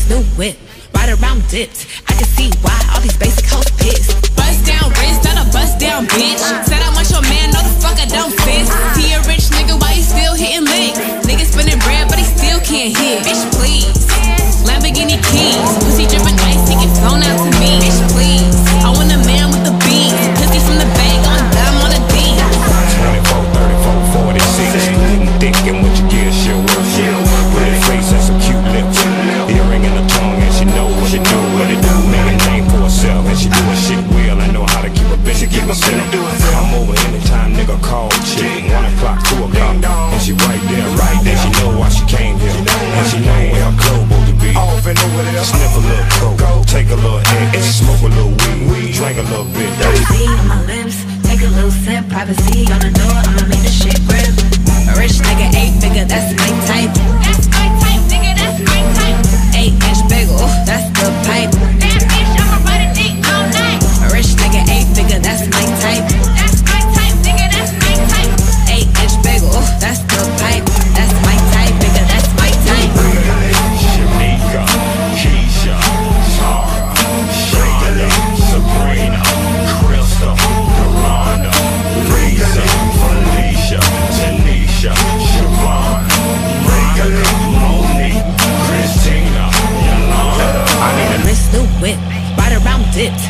new whip, ride around dipped. I can see why all these basic hoes pissed. Bust down wrist, not a bust down bitch. Said I want your man, no the fuck I don't fist. He a rich nigga, why he still hitting licks? Nigga spinning bread, but he still can't hit. Bitch, please. Lamborghini keys, pussy dripping ice, he get flown out to me. Bitch, please. I want a man with the beats, pussy from the bag on dumb on a D. 24, 34, 46. Thick and what you get, show up. With a face and some cute lips. Earring in the tongue, and she know what it do. What it do, make a name for herself, and she do a shit well. I know how to keep a bitch, keep myself. I'm over anytime, nigga call chick. 1 o'clock, 2 o'clock, and she right there. She know why she came here, and she know where her clothes supposed to be. Sniff a little coke, take a little egg, smoke a little weed, drink a little bit. Privacy on my lips, take a little sip. Privacy on the door, I'ma make the shit grip. A rich nigga, 8-figure, that's my type. That's my type, nigga, that's my type. 8-inch bagel, that's the pipe. That bitch, I'ma ride a dick all night. A rich nigga, 8-figure, that's my type. That's my type, nigga, that's my type. 8-inch bagel, that's the pipe. That's my type, nigga, that's my type. Shanika, Keisha, Tara, Shayla, Sabrina, Crystal, Yolanda, Reza, Felicia, Tanisha, Siobhan, Reagan, Monique, Christina, Yolanda. I need a new whip, ride around dipped.